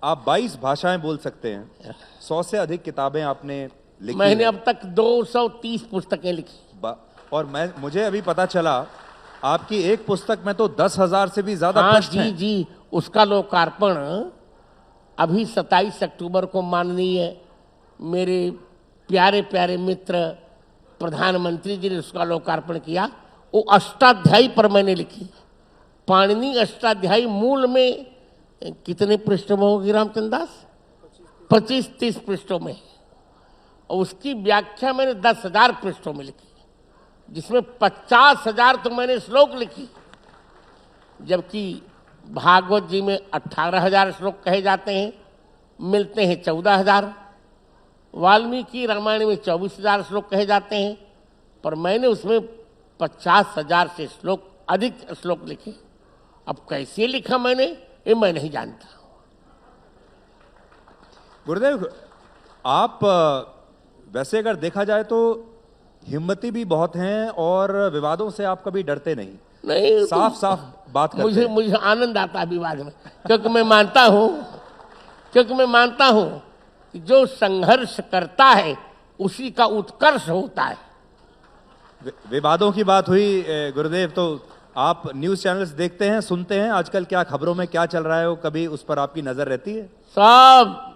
आप 22 भाषाएं बोल सकते हैं, 100 से अधिक किताबें आपने लिखी मैंने हैं। अब तक 230 पुस्तकें लिखी। और मुझे अभी पता चला आपकी एक पुस्तक में तो 10,000 से भी ज्यादा हाँ पृष्ठ जी हैं। जी, उसका लोकार्पण अभी 27 अक्टूबर को माननीय मेरे प्यारे प्यारे मित्र प्रधानमंत्री जी ने उसका लोकार्पण किया। वो अष्टाध्यायी पर मैंने लिखी। पाणिनि अष्टाध्यायी मूल में कितने पृष्ठों में होगी रामचंद्र दास? 25-30 पृष्ठों में। और उसकी व्याख्या मैंने 10,000 पृष्ठों में लिखी, जिसमें 50,000 तो मैंने श्लोक लिखी, जबकि भागवत जी में 18,000 श्लोक कहे जाते हैं, मिलते हैं 14,000। वाल्मीकि रामायण में 24,000 श्लोक कहे जाते हैं, पर मैंने उसमें 50,000 से अधिक श्लोक लिखे। अब कैसे लिखा मैंने, ये मैं नहीं जानता। गुरुदेव, आप वैसे अगर देखा जाए तो हिम्मती भी बहुत हैं और विवादों से आप कभी डरते नहीं। नहीं, साफ साफ बात करते हैं। मुझे आनंद आता है विवाद में, क्योंकि मैं मानता हूं कि जो संघर्ष करता है उसी का उत्कर्ष होता है। विवादों की बात हुई गुरुदेव, तो आप न्यूज चैनल्स देखते हैं, सुनते हैं, आजकल क्या खबरों में क्या चल रहा है, वो कभी उस पर आपकी नजर रहती है? सब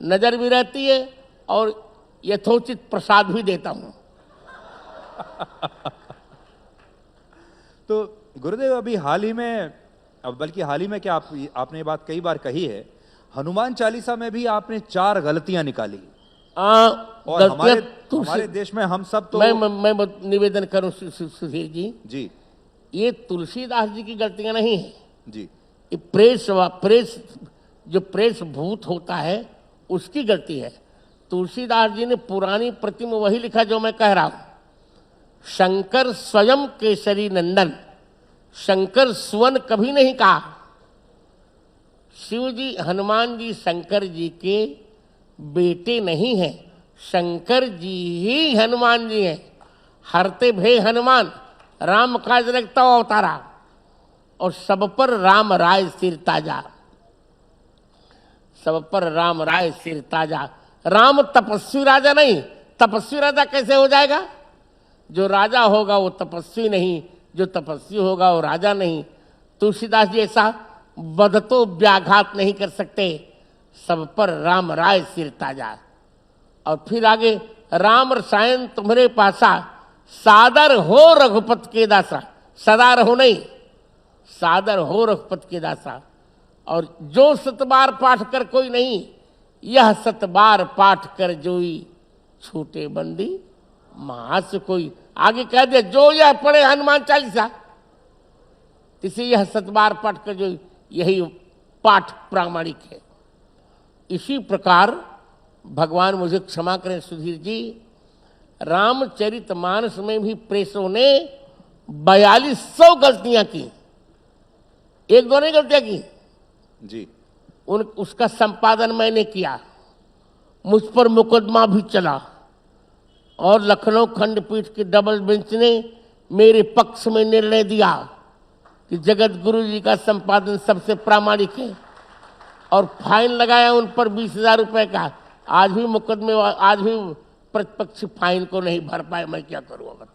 नजर भी रहती है और यथोचित प्रसाद भी देता हूं। तो गुरुदेव, अभी हाल ही में, बल्कि हाल ही में क्या, आपने ये बात कई बार कही है, हनुमान चालीसा में भी आपने 4 गलतियां निकाली। और हमारे देश में हम सब तो मैं निवेदन करूं सुधीर जी, ये तुलसीदास जी की गलतियां नहीं है जी। ये प्रेस भूत होता है उसकी गलती है। तुलसीदास जी ने पुरानी प्रति में वही लिखा जो मैं कह रहा हूं। शंकर स्वयं केसरी नंदन, शंकर सुवन कभी नहीं कहा। शिव जी, हनुमान जी शंकर जी के बेटे नहीं हैं, शंकर जी ही हनुमान जी हैं। हरते भे हनुमान, राम काज रखता अवतारा, और सब पर राम राय सिर ताजा, सब पर राम राय सिर ताजा। राम तपस्वी राजा नहीं। तपस्वी राजा कैसे हो जाएगा? जो राजा होगा वो तपस्वी नहीं, जो तपस्वी होगा वो राजा नहीं। तुलसीदास जी ऐसा बदतो व्याघात नहीं कर सकते। सब पर राम राय सिर ताजा। और फिर आगे, राम रसायन तुम्हारे पासा, सादर हो रघुपत के दासा। सदा रहो नहीं, सादर हो रघुपत के दासा। और जो 7 बार पाठ कर कोई नहीं, यह 7 बार पाठ कर जोई, छूटे बंदी महास कोई। आगे कह दिया, जो यह पढ़े हनुमान चालीसा, इसे यह 7 बार पाठ कर जोई, यही पाठ प्रामाणिक है। इसी प्रकार भगवान मुझे क्षमा करें सुधीर जी, रामचरितमानस में भी प्रेसों ने 4200 गलतियां की। 1-2 नहीं गलतियां की जी। उसका संपादन मैंने किया, मुझ पर मुकदमा भी चला, और लखनऊ खंडपीठ की डबल बेंच ने मेरे पक्ष में निर्णय दिया कि जगत गुरु जी का संपादन सबसे प्रामाणिक है, और फाइन लगाया उन पर 20,000 रुपए का। आज भी मुकदमे, आज भी प्रतिपक्ष फाइन को नहीं भर पाए, मैं क्या करूं? अब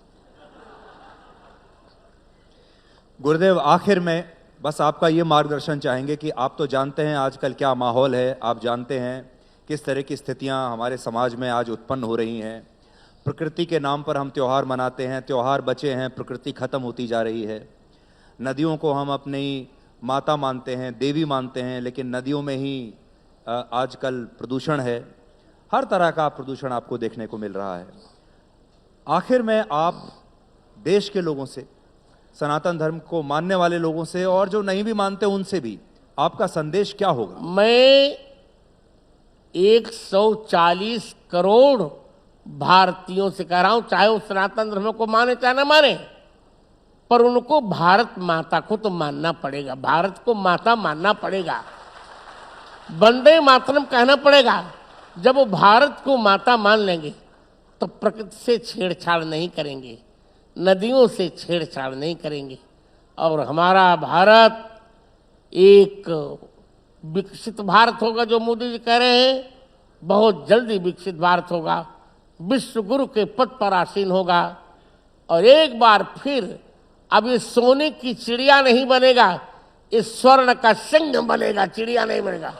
गुरुदेव, आखिर में बस आपका ये मार्गदर्शन चाहेंगे कि आप तो जानते हैं आजकल क्या माहौल है, आप जानते हैं किस तरह की स्थितियां हमारे समाज में आज उत्पन्न हो रही हैं। प्रकृति के नाम पर हम त्यौहार मनाते हैं, त्यौहार बचे हैं, प्रकृति खत्म होती जा रही है। नदियों को हम अपनी माता मानते हैं, देवी मानते हैं, लेकिन नदियों में ही आजकल प्रदूषण है। हर तरह का प्रदूषण आपको देखने को मिल रहा है। आखिर में आप देश के लोगों से, सनातन धर्म को मानने वाले लोगों से, और जो नहीं भी मानते उनसे भी आपका संदेश क्या होगा? मैं 140 करोड़ भारतीयों से कह रहा हूं, चाहे वो सनातन धर्म को माने चाहे ना माने, पर उनको भारत माता को तो मानना पड़ेगा। भारत को माता मानना पड़ेगा, वंदे मातरम कहना पड़ेगा। जब वो भारत को माता मान लेंगे तो प्रकृति से छेड़छाड़ नहीं करेंगे, नदियों से छेड़छाड़ नहीं करेंगे, और हमारा भारत एक विकसित भारत होगा जो मोदी जी कह रहे हैं, बहुत जल्दी विकसित भारत होगा, विश्व गुरु के पद पर आसीन होगा। और एक बार फिर अब ये सोने की चिड़िया नहीं बनेगा, ये स्वर्ण का सिंह बनेगा, चिड़िया नहीं बनेगा।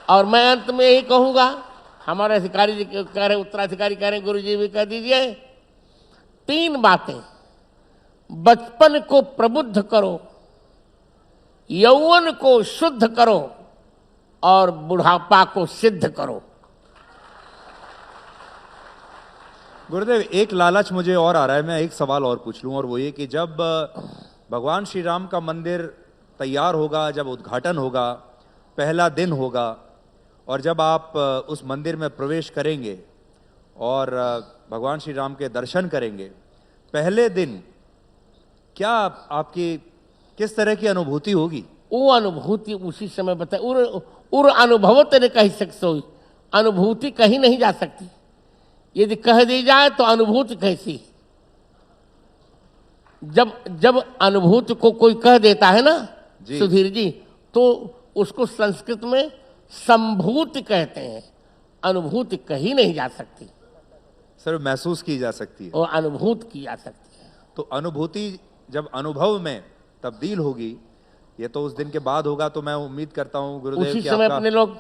और मैं अंत में यही कहूंगा, हमारे अधिकारी जी कह रहे, उत्तराधिकारी कह रहे, गुरु जी भी कह दीजिए, 3 बातें। बचपन को प्रबुद्ध करो, यौवन को शुद्ध करो और बुढ़ापा को सिद्ध करो। गुरुदेव, एक लालच मुझे और आ रहा है, मैं एक सवाल और पूछ लूं, और वो ये कि जब भगवान श्री राम का मंदिर तैयार होगा, जब उद्घाटन होगा, पहला दिन होगा, और जब आप उस मंदिर में प्रवेश करेंगे और भगवान श्री राम के दर्शन करेंगे, पहले दिन क्या आपकी किस तरह की अनुभूति होगी? वो अनुभूति उसी समय बताए, उर अनुभव तेरे कही सकते, अनुभूति कहीं नहीं जा सकती। यदि कह दी जाए तो अनुभूति कैसी? जब अनुभूति को कोई कह देता है ना सुधीर जी, तो उसको संस्कृत में संभूति कहते हैं। अनुभूति कहीं नहीं जा सकती, सिर्फ महसूस की जा सकती है, और अनुभूत की जा सकती है। तो अनुभूति जब अनुभव में तब्दील होगी, ये तो उस दिन के बाद होगा। तो मैं उम्मीद करता हूँ गुरुदेव उसी कि समय आपका अपने लोग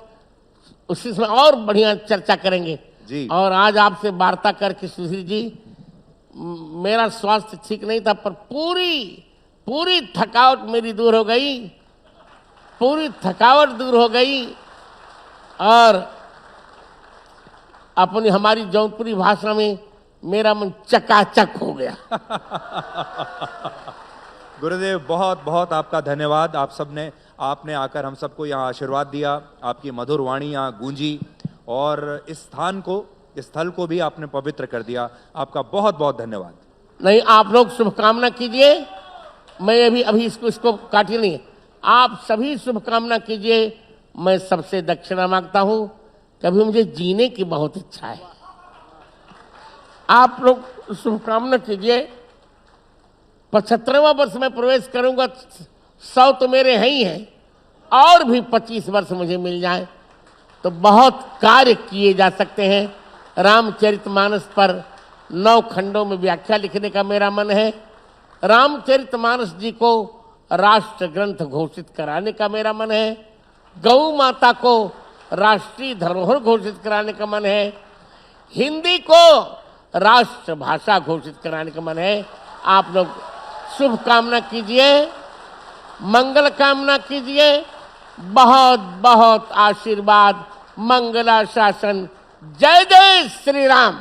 उसी समय और बढ़िया चर्चा करेंगे जी। और आज आपसे वार्ता करके सुधीर जी, मेरा स्वास्थ्य ठीक नहीं था, पर पूरी थकावट मेरी दूर हो गई, पूरी थकावट दूर हो गई, और अपनी हमारी जौनपुरी भाषा में मेरा मन चकाचक हो गया। गुरुदेव, बहुत बहुत आपका धन्यवाद। आप सबने, आपने आकर हम सबको यहाँ आशीर्वाद दिया, आपकी मधुर वाणी यहाँ गूंजी, और इस स्थान को, इस स्थल को भी आपने पवित्र कर दिया। आपका बहुत बहुत धन्यवाद। नहीं, आप लोग शुभकामना कीजिए, मैं अभी इसको काटिए नहीं, आप सभी शुभकामना कीजिए। मैं सबसे दक्षिणा मांगता हूं, कभी मुझे जीने की बहुत इच्छा है, आप लोग शुभकामना कीजिए। 75वां वर्ष में प्रवेश करूंगा, 100 तो मेरे हैं ही हैं, और भी 25 वर्ष मुझे मिल जाए तो बहुत कार्य किए जा सकते हैं। रामचरितमानस पर 9 खंडों में व्याख्या लिखने का मेरा मन है। रामचरितमानस जी को राष्ट्र ग्रंथ घोषित कराने का मेरा मन है। गौ माता को राष्ट्रीय धरोहर घोषित कराने का मन है। हिंदी को राष्ट्र भाषा घोषित कराने का मन है। आप लोग शुभकामना कीजिए, मंगल कामना कीजिए, बहुत बहुत आशीर्वाद, मंगला शासन। जय जय श्री राम,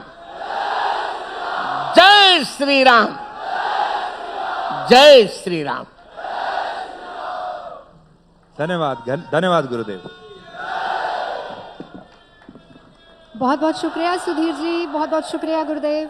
जय श्री राम, जय श्री राम। धन्यवाद, धन्यवाद गुरुदेव। बहुत बहुत शुक्रिया सुधीर जी, बहुत बहुत शुक्रिया गुरुदेव।